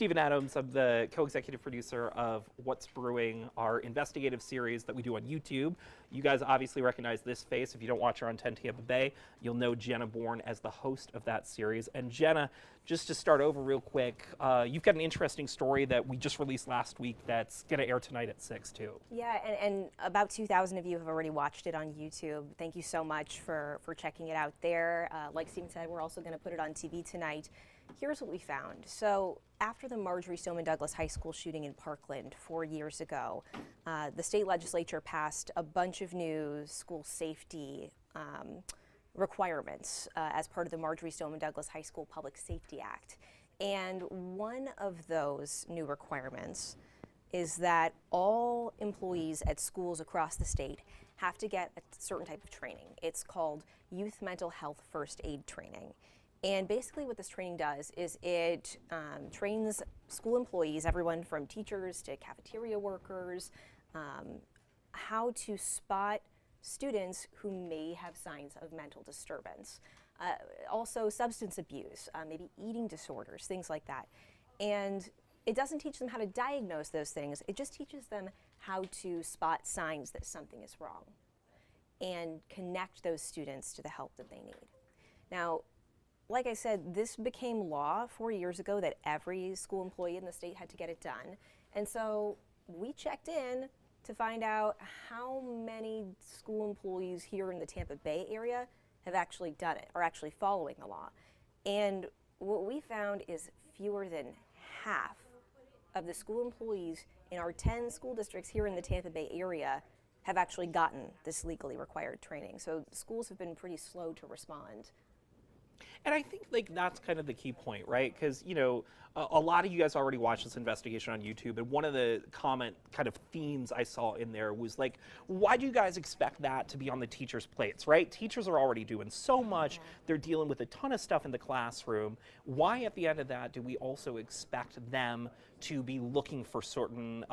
Stephen Adams. I'm the co-executive producer of What's Brewing, our investigative series that we do on YouTube. You guys obviously recognize this face. If you don't watch her on 10 Tampa Bay, you'll know Jenna Bourne as the host of that series. And Jenna, just to start over real quick, you've got an interesting story that we just released last week that's going to air tonight at 6 too. Yeah, and about 2,000 of you have already watched it on YouTube. Thank you so much for checking it out there. Like Stephen said, we're also going to put it on TV tonight. Here's what we found. So after the Marjory Stoneman Douglas High School shooting in Parkland 4 years ago, the state legislature passed a bunch of new school safety requirements as part of the Marjory Stoneman Douglas High School Public Safety Act. And one of those new requirements is that all employees at schools across the state have to get a certain type of training. It's called Youth Mental Health First Aid Training. And basically what this training does is it trains school employees, everyone from teachers to cafeteria workers, how to spot students who may have signs of mental disturbance. Also substance abuse, maybe eating disorders, things like that. And it doesn't teach them how to diagnose those things, it just teaches them how to spot signs that something is wrong and connect those students to the help that they need. Now, like I said, this became law 4 years ago that every school employee in the state had to get it done. And so we checked in to find out how many school employees here in the Tampa Bay area have actually done it, or actually following the law. And what we found is fewer than half of the school employees in our 10 school districts here in the Tampa Bay area have actually gotten this legally required training. So schools have been pretty slow to respond. And I think like that's kind of the key point, right? Because, you know, a lot of you guys already watched this investigation on YouTube, and one of the comment kind of themes I saw in there was like, why do you guys expect that to be on the teachers' plates, right? Teachers are already doing so much. They're dealing with a ton of stuff in the classroom. Why at the end of that do we also expect them to be looking for certain,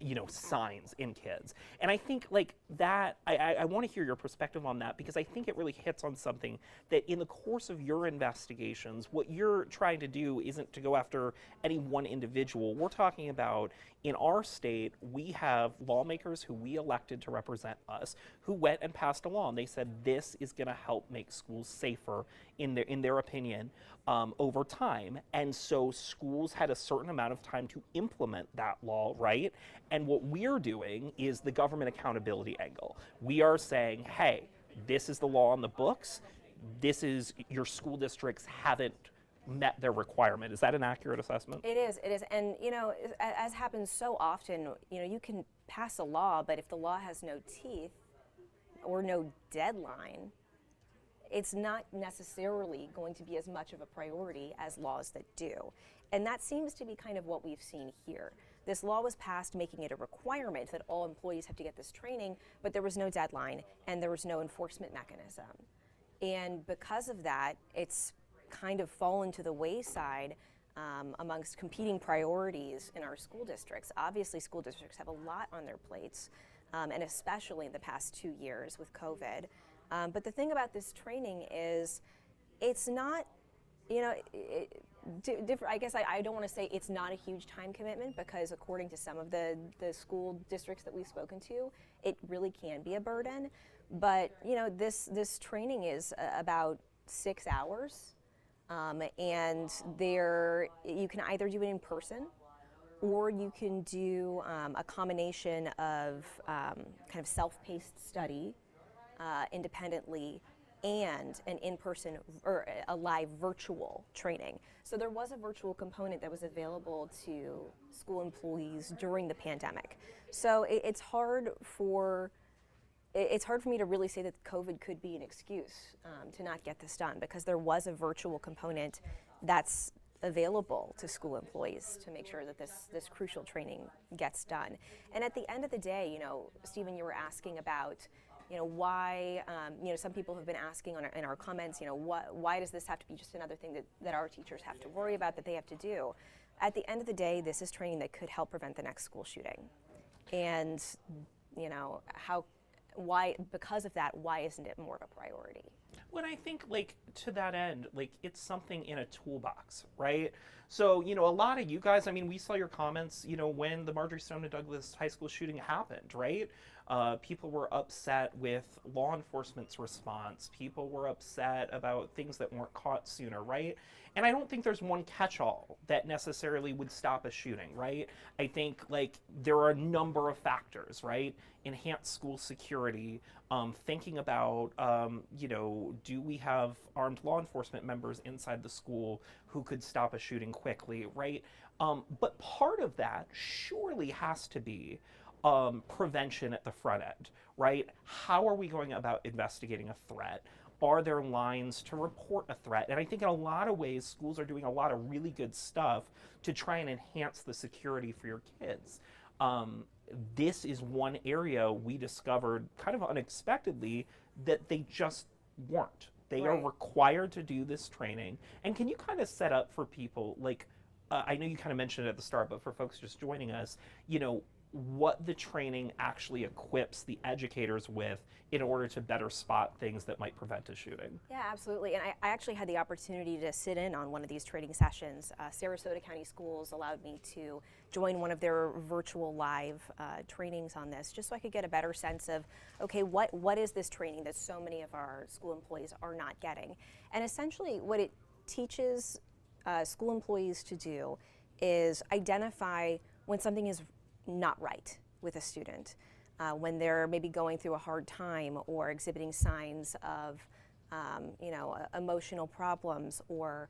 you know, signs in kids? And I think like that, I want to hear your perspective on that, because I think it really hits on something that in the course of your investigations, what you're trying to do isn't to go after any one individual. We're talking about, in our state, we have lawmakers who we elected to represent us who went and passed a law, and they said this is going to help make schools safer in their opinion over time. And so schools had a certain amount of time to implement that law, right? And what we're doing is the government accountability angle. We are saying, hey, this is the law on the books. This is, your school districts haven't met their requirement. Is that an accurate assessment? It is. And, you know, as happens so often, you know, you can pass a law, but if the law has no teeth or no deadline, it's not necessarily going to be as much of a priority as laws that do. And that seems to be kind of what we've seen here. This law was passed making it a requirement that all employees have to get this training, but there was no deadline and there was no enforcement mechanism. And because of that, it's kind of fallen to the wayside amongst competing priorities in our school districts. Obviously, school districts have a lot on their plates, and especially in the past 2 years with COVID. But the thing about this training is it's not, you know, I guess I don't want to say it's not a huge time commitment, because according to some of the school districts that we've spoken to, it really can be a burden. But, you know, this training is about 6 hours, and you can either do it in person, or you can do a combination of kind of self-paced study independently and an in-person or a live virtual training. So there was a virtual component that was available to school employees during the pandemic. So it's hard for me to really say that COVID could be an excuse to not get this done, because there was a virtual component that's available to school employees to make sure that this crucial training gets done. And at the end of the day, you know, Stephen, you were asking about, you know, why, you know, some people have been asking in our comments, you know, why does this have to be just another thing that our teachers have to worry about, that they have to do? At the end of the day, this is training that could help prevent the next school shooting. And, you know, why, because of that, why isn't it more of a priority? When I think, like, to that end, like, it's something in a toolbox, right? So, you know, a lot of you guys, I mean, we saw your comments, you know, when the Marjorie Stoneman Douglas High School shooting happened, right? People were upset with law enforcement's response. People were upset about things that weren't caught sooner, right? And I don't think there's one catch-all that necessarily would stop a shooting, right? I think, like, there are a number of factors, right? Enhanced school security, thinking about, you know, do we have armed law enforcement members inside the school who could stop a shooting quickly, right? But part of that surely has to be prevention at the front end, right? How are we going about investigating a threat? Are there lines to report a threat? And I think in a lot of ways, schools are doing a lot of really good stuff to try and enhance the security for your kids. This is one area we discovered kind of unexpectedly that they just weren't. They are Right. required to do this training. And can you kind of set up for people, like, I know you kind of mentioned it at the start, but for folks just joining us, you know, what the training actually equips the educators with in order to better spot things that might prevent a shooting? Yeah, absolutely. And I actually had the opportunity to sit in on one of these training sessions. Sarasota County Schools allowed me to join one of their virtual live trainings on this, just so I could get a better sense of, okay, what is this training that so many of our school employees are not getting? And essentially, what it teaches school employees to do is identify when something is not right with a student, when they're maybe going through a hard time or exhibiting signs of, you know, emotional problems, or,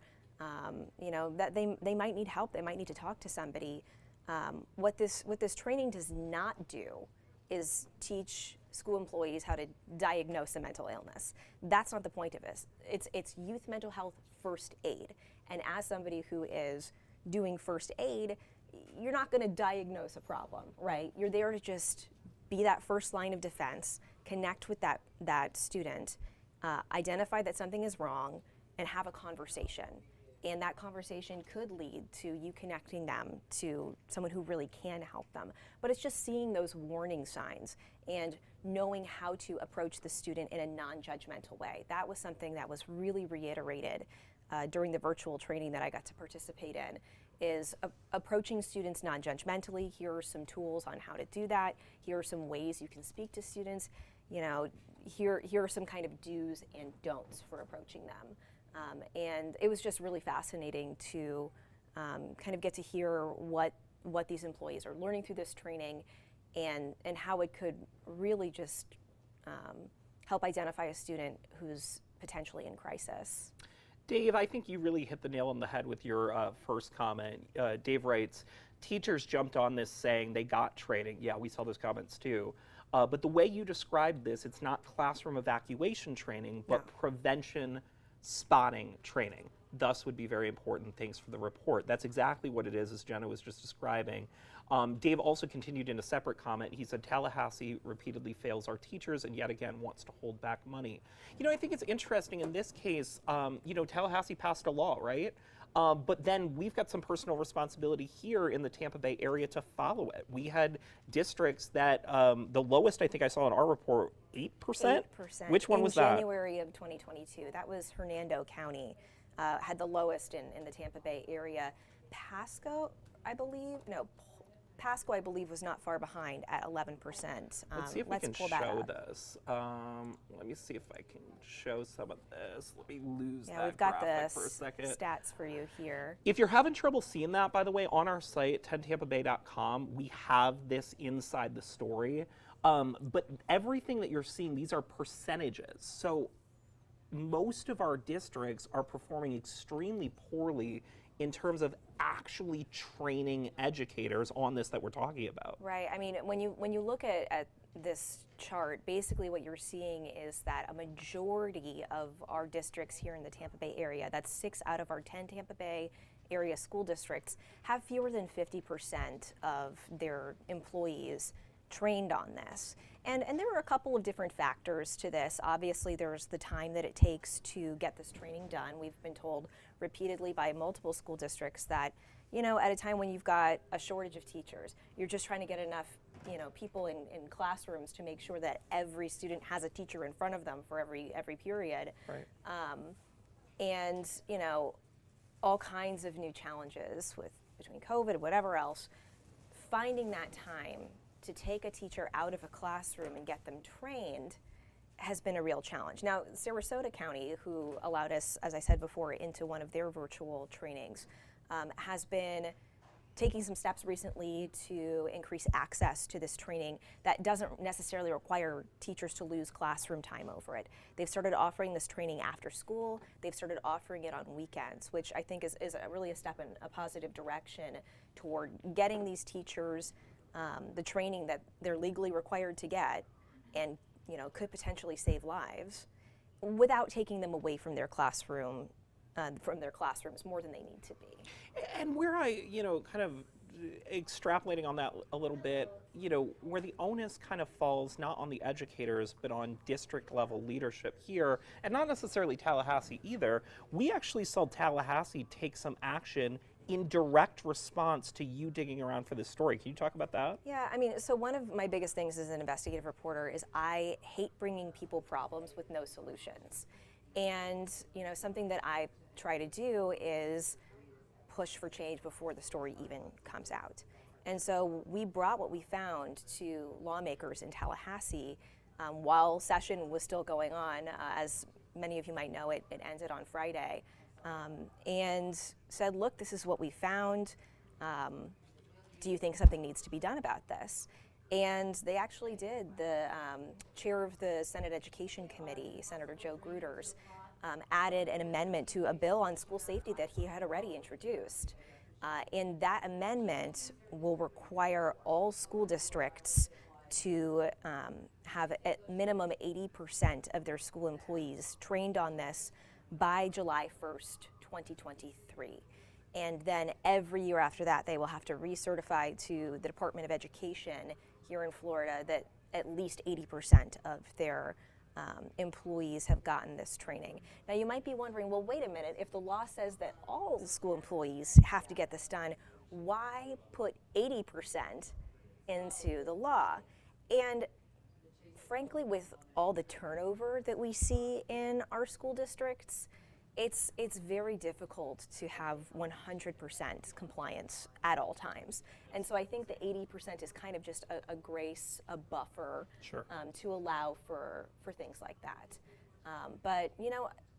you know, that they might need help, they might need to talk to somebody. What this training does not do is teach school employees how to diagnose a mental illness. That's not the point of this. It's youth mental health first aid. And as somebody who is doing first aid, you're not going to diagnose a problem, right? You're there to just be that first line of defense, connect with that student, identify that something is wrong, and have a conversation. And that conversation could lead to you connecting them to someone who really can help them. But it's just seeing those warning signs and knowing how to approach the student in a non-judgmental way. That was something that was really reiterated during the virtual training that I got to participate in, is approaching students non-judgmentally. Here are some tools on how to do that. Here are some ways you can speak to students. You know, here are some kind of do's and don'ts for approaching them. And it was just really fascinating to kind of get to hear what these employees are learning through this training, and how it could really just help identify a student who's potentially in crisis. Dave, I think you really hit the nail on the head with your first comment. Dave writes, teachers jumped on this saying they got training. Yeah, we saw those comments too. But the way you described this, it's not classroom evacuation training, but prevention spotting training. Thus would be very important things for the report. That's exactly what it is, as Jenna was just describing. Dave also continued in a separate comment. He said, Tallahassee repeatedly fails our teachers and yet again wants to hold back money. You know, I think it's interesting in this case, you know, Tallahassee passed a law, right? But then we've got some personal responsibility here in the Tampa Bay area to follow it. We had districts that, the lowest I think I saw in our report, 8%? 8%. Which one was that? In January of 2022. That was Hernando County, had the lowest in the Tampa Bay area. Pasco, I believe, no, Pasco, I believe, was not far behind at 11%. Let's see if we can show this. Let me see if I can show some of this. Let me lose that we've got graphic the for a second. stats for you here. If you're having trouble seeing that, by the way, on our site, 10tampabay.com, we have this inside the story. But everything that you're seeing, these are percentages. So most of our districts are performing extremely poorly in terms of actually training educators on this that we're talking about. Right. I mean, when you look at this chart, basically what you're seeing is that a majority of our districts here in the Tampa Bay area, that's 6 out of our 10 Tampa Bay area school districts, have fewer than 50% of their employees trained on this. And there are a couple of different factors to this. Obviously, there's the time that it takes to get this training done. We've been told repeatedly by multiple school districts that, you know, at a time when you've got a shortage of teachers, you're just trying to get enough, you know, people in classrooms to make sure that every student has a teacher in front of them for every period. Right. And, you know, all kinds of new challenges between COVID, whatever else, finding that time to take a teacher out of a classroom and get them trained has been a real challenge. Now, Sarasota County, who allowed us, as I said before, into one of their virtual trainings, has been taking some steps recently to increase access to this training that doesn't necessarily require teachers to lose classroom time over it. They've started offering this training after school. They've started offering it on weekends, which I think is really a step in a positive direction toward getting these teachers the training that they're legally required to get, and could potentially save lives, without taking them away from their classroom, from their classrooms more than they need to be. And where I, kind of extrapolating on that a little bit, where the onus kind of falls not on the educators, but on district level leadership here, and not necessarily Tallahassee either. We actually saw Tallahassee take some action in direct response to you digging around for this story. Can you talk about that? Yeah, so one of my biggest things as an investigative reporter is I hate bringing people problems with no solutions. And, something that I try to do is push for change before the story even comes out. And so we brought what we found to lawmakers in Tallahassee while session was still going on. As many of you might know, it ended on Friday. And said, look, this is what we found. Do you think something needs to be done about this? And they actually did. The chair of the Senate Education Committee, Senator Joe Gruters, added an amendment to a bill on school safety that he had already introduced. And that amendment will require all school districts to have at minimum 80% of their school employees trained on this by July 1st, 2023. And then every year after that, they will have to recertify to the Department of Education here in Florida that at least 80% of their employees have gotten this training. Now, you might be wondering, well, wait a minute, if the law says that all school employees have to get this done, why put 80% into the law? And frankly, with all the turnover that we see in our school districts, it's very difficult to have 100% compliance at all times. And so I think the 80% is kind of just a grace, a buffer, Sure. To allow for things like that. But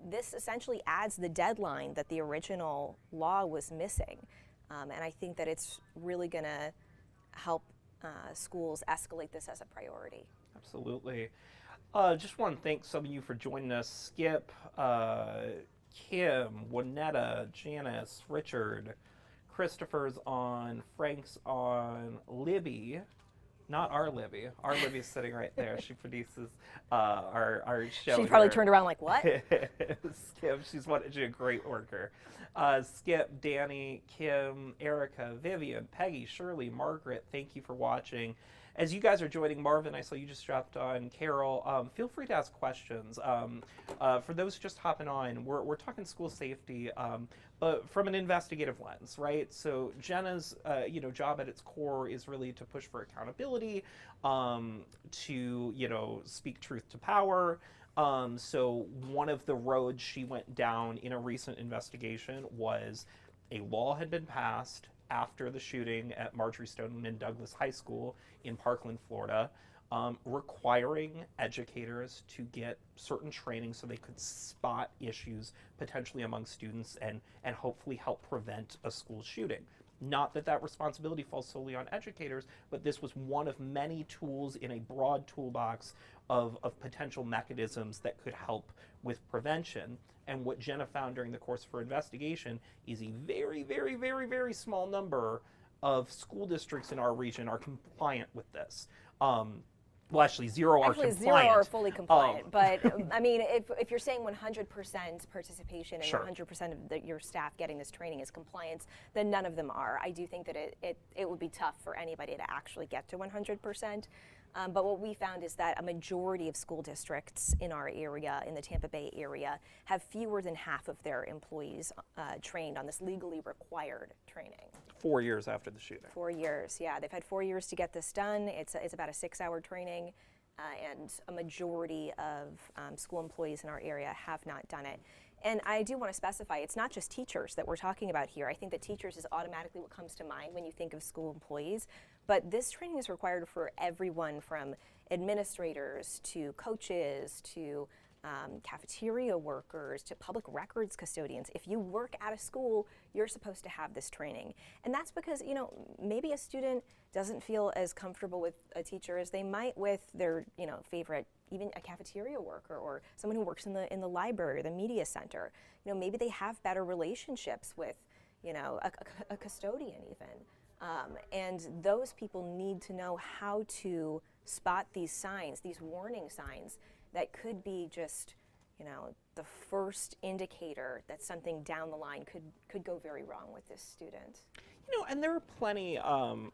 this essentially adds the deadline that the original law was missing. And I think that it's really going to help schools escalate this as a priority. Absolutely. Just want to thank some of you for joining us. Skip, Kim, Juanetta, Janice, Richard, Christopher's on, Frank's on, Libby, not our Libby. Our Libby's sitting right there. She produces our show. She probably here. turned around like, what? Skip, she's a great worker. Skip, Danny, Kim, Erica, Vivian, Peggy, Shirley, Margaret, thank you for watching. As you guys are joining, Marvin, I saw you just dropped on, Carol, feel free to ask questions. For those just hopping on, we're talking school safety, but from an investigative lens, right? So Jenna's job at its core is really to push for accountability, to speak truth to power. So one of the roads she went down in a recent investigation was a law had been passed after the shooting at Marjorie Stoneman and Douglas High School in Parkland, Florida, requiring educators to get certain training so they could spot issues potentially among students and hopefully help prevent a school shooting. Not that that responsibility falls solely on educators, but this was one of many tools in a broad toolbox of potential mechanisms that could help with prevention. And what Jenna found during the course of her investigation is a very, very, very, very small number of school districts in our region are compliant with this. Well, actually, zero are compliant. Zero are fully compliant. But I mean, if you're saying 100% participation and Sure. 100% of your staff getting this training is compliance, then none of them are. I do think that it would be tough for anybody to actually get to 100%. But what we found is that a majority of school districts in our area, in the Tampa Bay area, have fewer than half of their employees trained on this legally required training. 4 years after the shooting. 4 years, yeah. They've had 4 years to get this done. It's about a 6-hour training, and a majority of school employees in our area have not done it. And I do want to specify, it's not just teachers that we're talking about here. I think that teachers is automatically what comes to mind when you think of school employees. But this training is required for everyone from administrators to coaches to cafeteria workers to public records custodians. If you work at a school, you're supposed to have this training. And that's because, you know, maybe a student doesn't feel as comfortable with a teacher as they might with their, you know, favorite, even a cafeteria worker or someone who works in the library or the media center. You know, maybe they have better relationships with, you know, a custodian even. And those people need to know how to spot these signs, these warning signs that could be just, you know, the first indicator that something down the line could go very wrong with this student. You know, and there are plenty,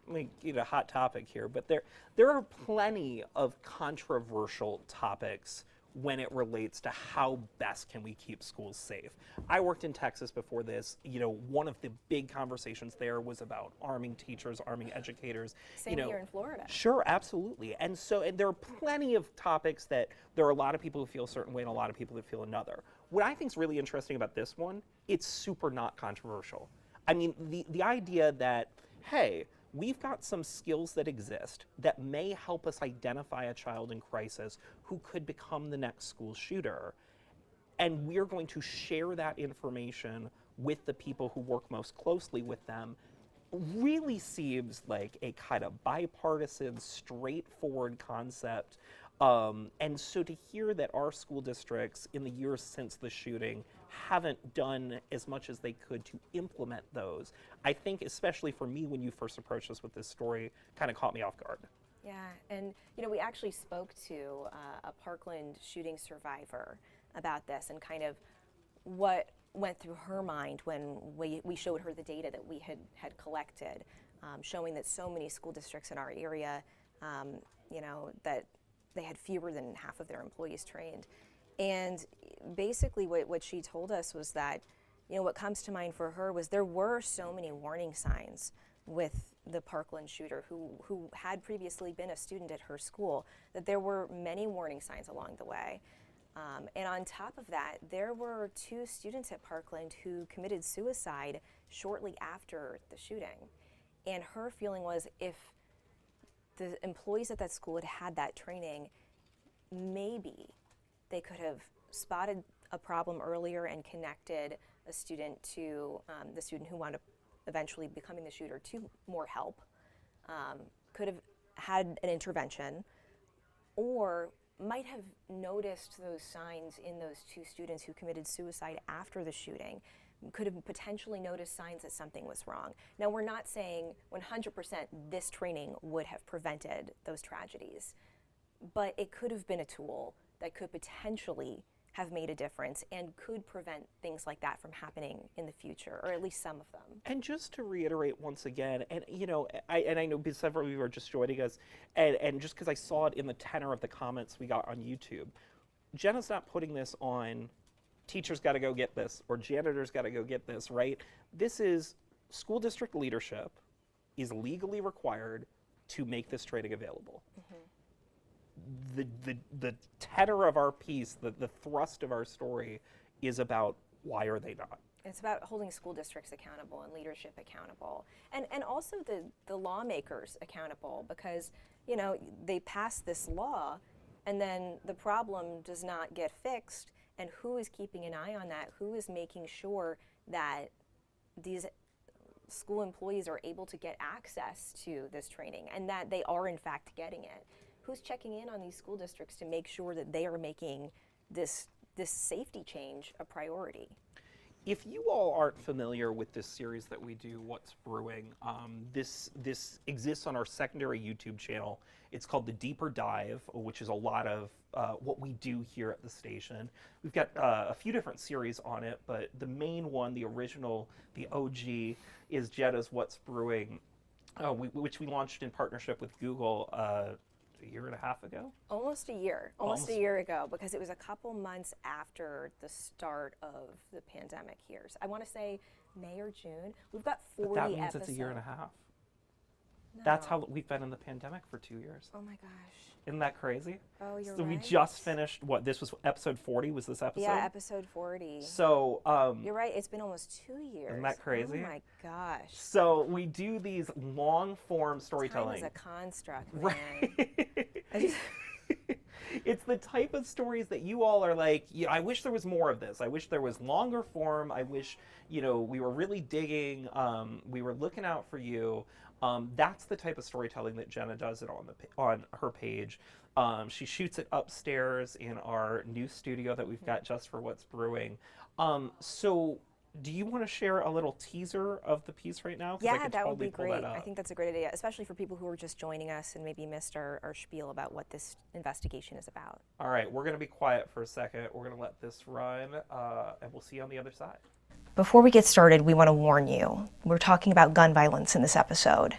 like, you know, hot topic here, but there are plenty of controversial topics when it relates to how best can we keep schools safe. I worked in Texas before this. You know, one of the big conversations there was about arming teachers, arming educators. Same here in Florida. Sure, absolutely. And so there are plenty of topics that there are a lot of people who feel a certain way and a lot of people who feel another. What I think is really interesting about this one, it's super not controversial. I mean, the idea that, hey, we've got some skills that exist that may help us identify a child in crisis who could become the next school shooter. And we're going to share that information with the people who work most closely with them. Really seems like a kind of bipartisan, straightforward concept. And so to hear that our school districts in the years since the shooting haven't done as much as they could to implement those, I think, especially for me, when you first approached us with this story, kind of caught me off guard. Yeah, and you know, we actually spoke to a Parkland shooting survivor about this and kind of what went through her mind when we showed her the data that we had collected, showing that so many school districts in our area, you know, that they had fewer than half of their employees trained. And basically what she told us was that, you know, what comes to mind for her was there were so many warning signs with the Parkland shooter who had previously been a student at her school, that there were many warning signs along the way. And on top of that, there were 2 students at Parkland who committed suicide shortly after the shooting. And her feeling was, if the employees at that school had had that training, maybe they could have spotted a problem earlier and connected a student to the student who wound up eventually becoming the shooter to more help, could have had an intervention, or might have noticed those signs in those 2 students who committed suicide after the shooting, could have potentially noticed signs that something was wrong. Now, we're not saying 100% this training would have prevented those tragedies, but it could have been a tool that could potentially have made a difference and could prevent things like that from happening in the future, or at least some of them. And just to reiterate once again, and you know, I know several of you are just joining us, and just because I saw it in the tenor of the comments we got on YouTube, Jenna's not putting this on teachers got to go get this or janitors got to go get this, right? This is school district leadership is legally required to make this training available. Mm-hmm. The tenor of our piece, the thrust of our story is about why are they not? It's about holding school districts accountable and leadership accountable, and also the lawmakers accountable, because, you know, they pass this law and then the problem does not get fixed, and who is keeping an eye on that? Who is making sure that these school employees are able to get access to this training and that they are in fact getting it? Who's checking in on these school districts to make sure that they are making this safety change a priority? If you all aren't familiar with this series that we do, What's Brewing, this exists on our secondary YouTube channel. It's called The Deeper Dive, which is a lot of what we do here at the station. We've got a few different series on it, but the main one, the original, the OG, is Jenna's What's Brewing, which we launched in partnership with Google a year and a half ago? Almost a year ago, because it was a couple months after the start of the pandemic here. So I want to say May or June. We've got 40 but that means episodes. it's a year and a half. That's how we've been in the pandemic for 2 years. Oh my gosh. Isn't that crazy? Oh, you're so right. we just finished, what, this was episode 40, was this episode? Yeah, episode 40. So, you're right, it's been almost 2 years. Isn't that crazy? Oh my gosh. So we do these long form storytelling. Time is a construct, man. Right. It's the type of stories that you all are like, yeah, I wish there was more of this. I wish there was longer form. I wish, we were really digging. We were looking out for you. That's the type of storytelling that Jenna does it on her page. She shoots it upstairs in our new studio that we've got just for What's Brewing. So do you want to share a little teaser of the piece right now? Yeah, that would be great. I think that's a great idea, especially for people who are just joining us and maybe missed our spiel about what this investigation is about. All right, we're going to be quiet for a second. We're going to let this run, and we'll see you on the other side. Before we get started, we want to warn you. We're talking about gun violence in this episode.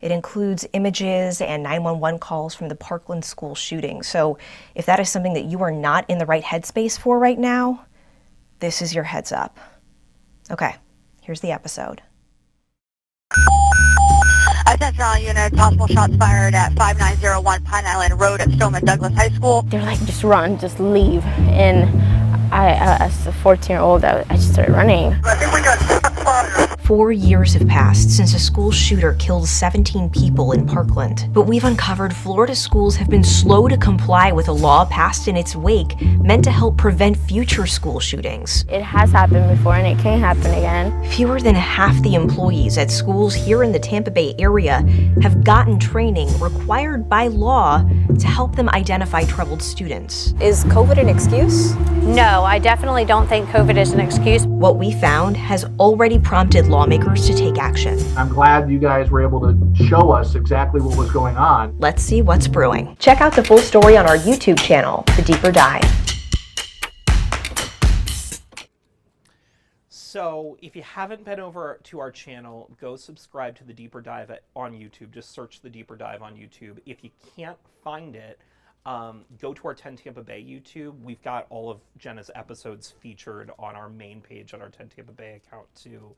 It includes images and 911 calls from the Parkland school shooting. So if that is something that you are not in the right headspace for right now, this is your heads up. Okay, here's the episode. Attention all units, possible shots fired at 5901 Pine Island Road at Stoneman Douglas High School. They're like, just run, just leave. And I as a 14-year-old, I just started running. I think we got shots fired. 4 years have passed since a school shooter killed 17 people in Parkland. But we've uncovered Florida schools have been slow to comply with a law passed in its wake meant to help prevent future school shootings. It has happened before and it can happen again. Fewer than half the employees at schools here in the Tampa Bay area have gotten training required by law to help them identify troubled students. Is COVID an excuse? No, I definitely don't think COVID is an excuse. What we found has already prompted lawmakers to take action. I'm glad you guys were able to show us exactly what was going on. Let's see what's brewing. Check out the full story on our YouTube channel, The Deeper Dive. So if you haven't been over to our channel, go subscribe to The Deeper Dive on YouTube. Just search The Deeper Dive on YouTube. If you can't find it, go to our 10 Tampa Bay YouTube. We've got all of Jenna's episodes featured on our main page on our 10 Tampa Bay account too.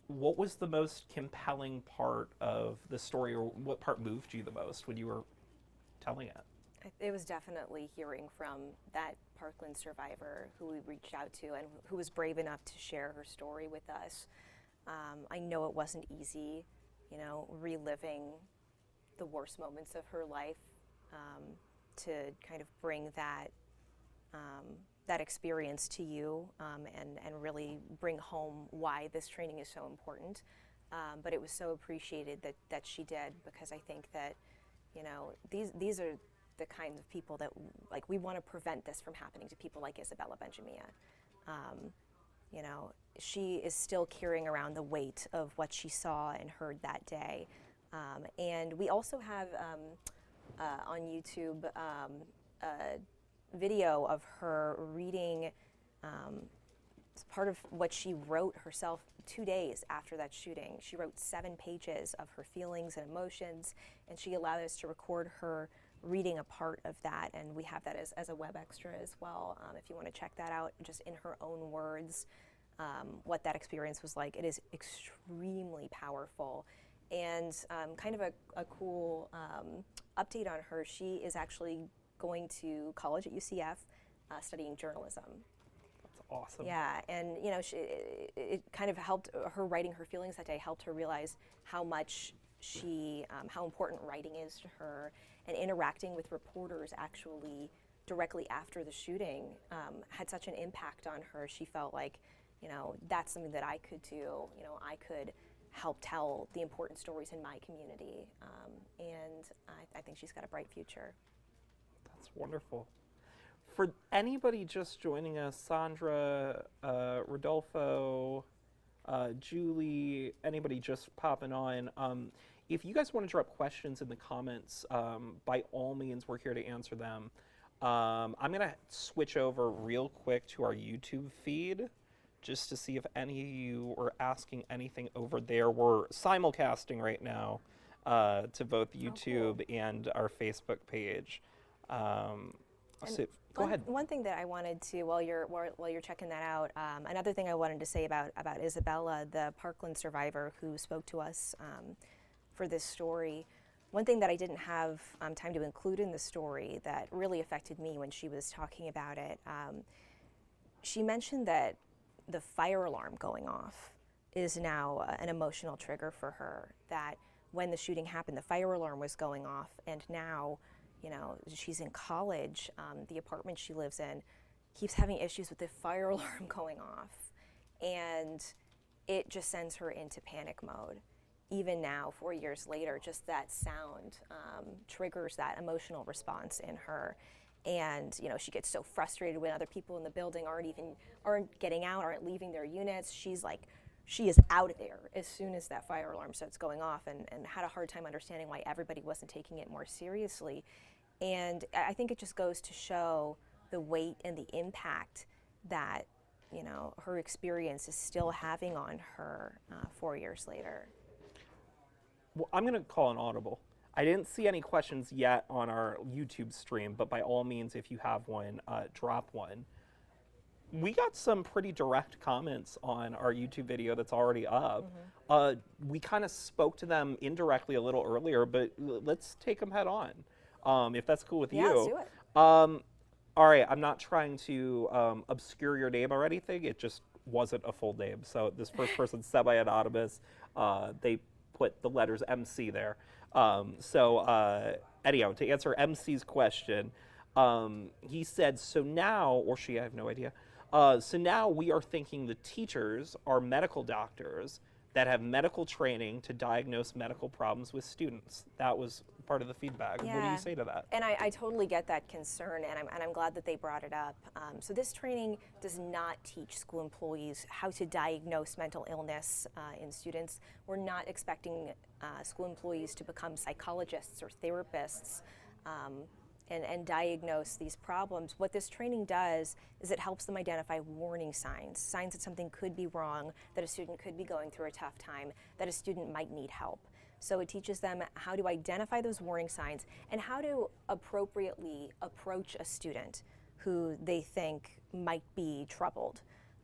What was the most compelling part of the story, or what part moved you the most when you were telling it? It was definitely hearing from that Parkland survivor who we reached out to and who was brave enough to share her story with us. I know it wasn't easy, reliving the worst moments of her life, to kind of bring that that experience to you, and really bring home why this training is so important. But it was so appreciated that she did, because I think that these are the kinds of people that, like, we want to prevent this from happening to people like Isabella Benjamia. She is still carrying around the weight of what she saw and heard that day. And we also have on YouTube a video of her reading part of what she wrote herself 2 days after that shooting. She wrote 7 pages of her feelings and emotions, and she allowed us to record her reading a part of that, and we have that as a web extra as well. If you want to check that out, just in her own words, what that experience was like. It is extremely powerful. And kind of a cool update on her, she is actually going to college at UCF studying journalism. That's awesome. Yeah, and it kind of helped her, writing her feelings that day helped her realize how much how important writing is to her, and interacting with reporters actually directly after the shooting had such an impact on her. She felt like, that's something that I could do. I could help tell the important stories in my community, and I think she's got a bright future. That's wonderful. For anybody just joining us, Sandra, Rodolfo, Julie, anybody just popping on, if you guys want to drop questions in the comments, by all means, we're here to answer them. I'm going to switch over real quick to our YouTube feed just to see if any of you are asking anything over there. We're simulcasting right now to both YouTube and our Facebook page. So go ahead. One thing that I wanted to, while you're checking that out, another thing I wanted to say about Isabella, the Parkland survivor who spoke to us for this story. One thing that I didn't have time to include in the story that really affected me when she was talking about it, she mentioned that the fire alarm going off is now an emotional trigger for her, that when the shooting happened, the fire alarm was going off, and now, you know, she's in college, the apartment she lives in keeps having issues with the fire alarm going off, and it just sends her into panic mode. Even now, 4 years later, just that sound triggers that emotional response in her. And you know, she gets so frustrated when other people in the building aren't getting out, aren't leaving their units. She's like, she is out of there as soon as that fire alarm starts going off, and had a hard time understanding why everybody wasn't taking it more seriously. And I think it just goes to show the weight and the impact that, you know, her experience is still having on her 4 years later. Well, I'm going to call an audible. I didn't see any questions yet on our YouTube stream, but by all means, if you have one, drop one. We got some pretty direct comments on our YouTube video that's already up. We kind of spoke to them indirectly a little earlier, but let's take them head on, if that's cool with you. Yeah, let's do it. All right, I'm not trying to obscure your name or anything. It just wasn't a full name. So this first person, semi-anonymous, they put the letters MC there. Anyhow, to answer MC's question, he said, so now, or she, I have no idea. So now we are thinking the teachers are medical doctors that have medical training to diagnose medical problems with students. That was part of the feedback. Yeah. What do you say to that? And I totally get that concern, and I'm glad that they brought it up. So this training does not teach school employees how to diagnose mental illness in students. We're not expecting school employees to become psychologists or therapists and diagnose these problems. What this training does is it helps them identify warning signs, signs that something could be wrong, that a student could be going through a tough time, that a student might need help. So it teaches them how to identify those warning signs and how to appropriately approach a student who they think might be troubled,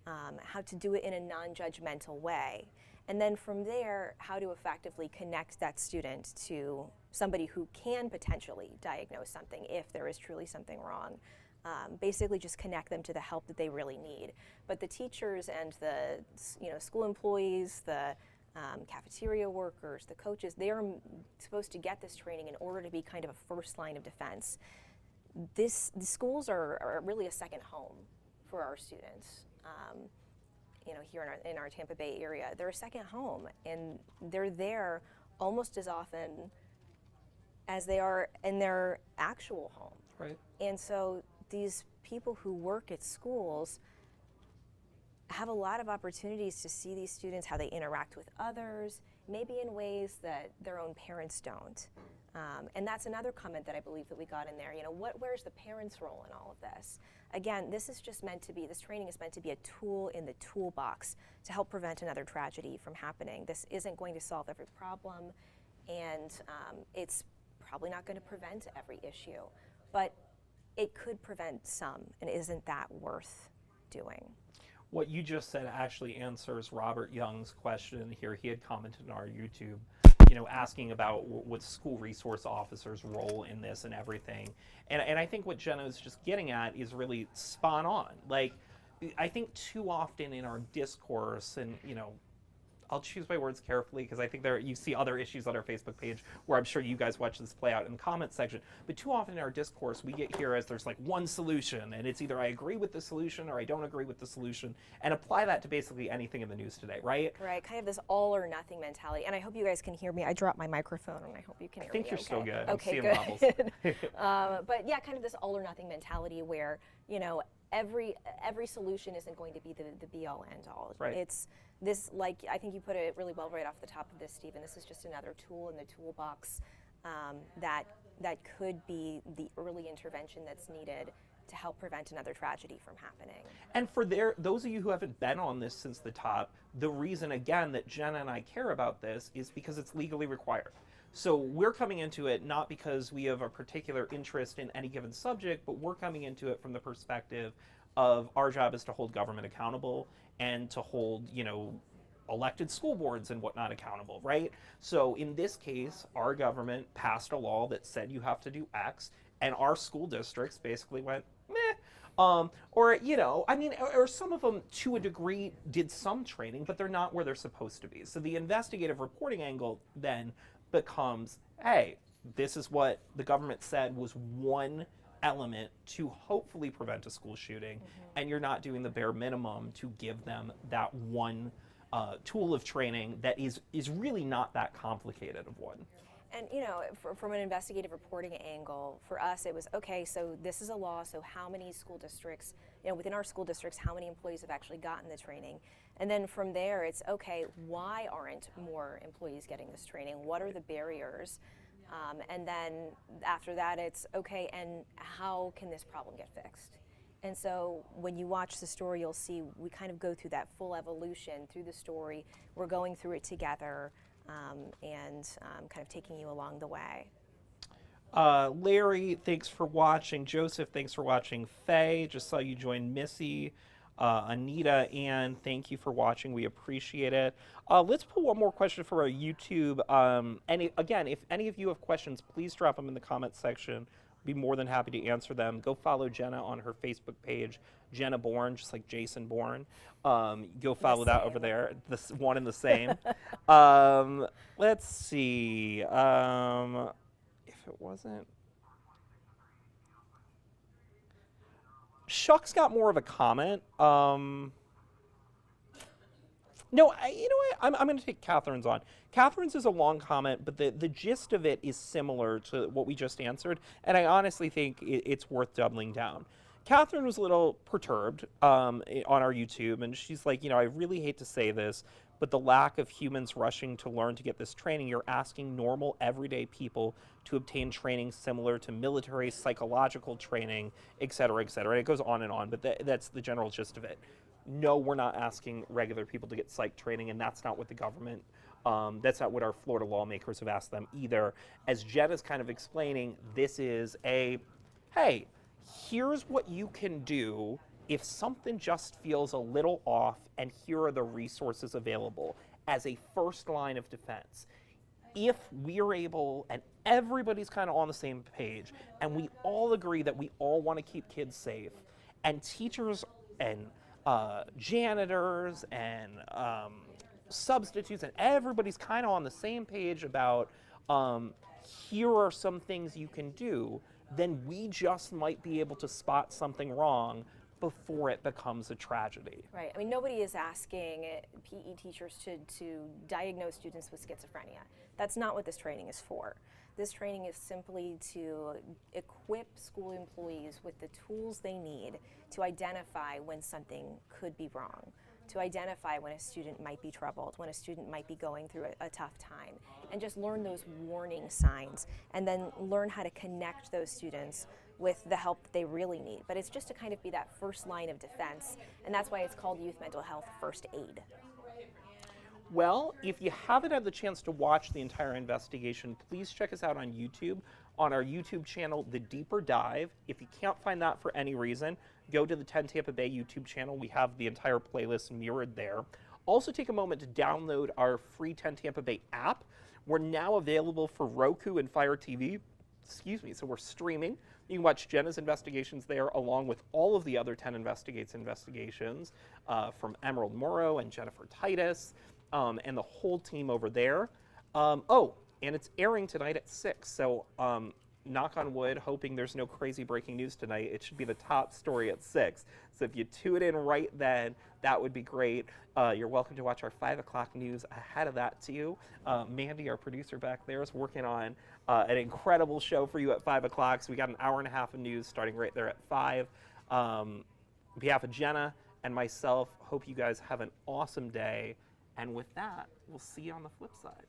how to do it in a non-judgmental way. And then from there, how to effectively connect that student to somebody who can potentially diagnose something if there is truly something wrong. Basically just connect them to the help that they really need. But the teachers and the school employees, the cafeteria workers, the coaches, they are supposed to get this training in order to be kind of a first line of defense. The schools are really a second home for our students. Here in our Tampa Bay area, they're a second home, and they're there almost as often as they are in their actual home. Right. And so these people who work at schools have a lot of opportunities to see these students, how they interact with others, maybe in ways that their own parents don't. And that's another comment that I believe that we got in there. Where's the parents' role in all of this? Again, this training is meant to be a tool in the toolbox to help prevent another tragedy from happening. This isn't going to solve every problem, and it's probably not going to prevent every issue, but it could prevent some, and isn't that worth doing? What you just said actually answers Robert Young's question here. He had commented on our YouTube, asking about what school resource officers' role in this and everything. And I think what Jenna is just getting at is really spot on. Like, I think too often in our discourse, and I'll choose my words carefully because I think you see other issues on our Facebook page where I'm sure you guys watch this play out in the comment section. But too often in our discourse, we get here as there's like one solution, and it's either I agree with the solution or I don't agree with the solution, and apply that to basically anything in the news today, right? Right, kind of this all or nothing mentality. And I hope you guys can hear me. I dropped my microphone, and I hope you can hear me. I think you're still good. Okay, I'm good. seeing bubbles. But yeah, kind of this all or nothing mentality where, every solution isn't going to be the be all end all. Right. It's this, like, I think you put it really well right off the top of this, Stephen. This is just another tool in the toolbox that could be the early intervention that's needed to help prevent another tragedy from happening. And for those of you who haven't been on this since the top, the reason again that Jenna and I care about this is because it's legally required. So we're coming into it not because we have a particular interest in any given subject, but we're coming into it from the perspective of our job is to hold government accountable and to hold, elected school boards and whatnot accountable, right? So in this case, our government passed a law that said you have to do X, and our school districts basically went, meh. Or, you know, I mean, or some of them to a degree did some training, but they're not where they're supposed to be. So the investigative reporting angle then becomes, hey, this is what the government said was one element to hopefully prevent a school shooting, and you're not doing the bare minimum to give them that one tool of training that is really not that complicated of one. And, you know, from an investigative reporting angle, for us it was, okay, so this is a law, so how many school districts, you know, within our school districts, how many employees have actually gotten the training? And then from there, it's, okay, why aren't more employees getting this training? What are the barriers? And then after that, it's, okay, and how can this problem get fixed? And so when you watch the story, you'll see we kind of go through that full evolution through the story. We're going through it together. And kind of taking you along the way. Larry, thanks for watching. Joseph, thanks for watching. Faye, just saw you join. Missy, Anita, Ann, thank you for watching. We appreciate it. Let's pull one more question for our YouTube. And again, if any of you have questions, please drop them in the comments section. Be more than happy to answer them. Go follow Jenna on her Facebook page, Jenna Bourne, just like Jason Bourne. Go follow that over there. This one and the same. Let's see. If it wasn't, Shuck's got more of a comment. No, you know what? I'm going to take Catherine's on. Catherine's is a long comment, but the gist of it is similar to what we just answered, and I honestly think it's worth doubling down. Catherine was a little perturbed on our YouTube, and she's like, you know, I really hate to say this, but the lack of humans rushing to learn to get this training, you're asking normal, everyday people to obtain training similar to military psychological training, et cetera, et cetera. It goes on and on, but that's the general gist of it. No, we're not asking regular people to get psych training, and that's not what the government, that's not what our Florida lawmakers have asked them either. As Jenna's kind of explaining, this is a, hey, here's what you can do if something just feels a little off, and here are the resources available as a first line of defense. If we are able, and everybody's kind of on the same page, and we all agree that we all want to keep kids safe, and teachers and janitors and substitutes, and everybody's kind of on the same page about here are some things you can do, then we just might be able to spot something wrong before it becomes a tragedy. Right. I mean, nobody is asking PE teachers to diagnose students with schizophrenia. That's not what this training is for. This training is simply to equip school employees with the tools they need to identify when something could be wrong, to identify when a student might be troubled, when a student might be going through a tough time, and just learn those warning signs, and then learn how to connect those students with the help that they really need. But it's just to kind of be that first line of defense, and that's why it's called Youth Mental Health First Aid. Well, if you haven't had the chance to watch the entire investigation, please check us out on YouTube, on our YouTube channel, The Deeper Dive. If you can't find that for any reason, go to the 10 Tampa Bay YouTube channel. We have the entire playlist mirrored there. Also take a moment to download our free 10 Tampa Bay app. We're now available for Roku and Fire TV. Excuse me, so we're streaming. You can watch Jenna's investigations there, along with all of the other 10 investigations from Emerald Morrow and Jennifer Titus, and the whole team over there. Oh, and it's airing tonight at 6, so knock on wood, hoping there's no crazy breaking news tonight. It should be the top story at 6. So if you tune in right then, that would be great. You're welcome to watch our 5 o'clock news ahead of that too. Mandy, our producer back there, is working on an incredible show for you at 5 o'clock. So we got an hour and a half of news starting right there at 5. On behalf of Jenna and myself, hope you guys have an awesome day. And with that, we'll see you on the flip side.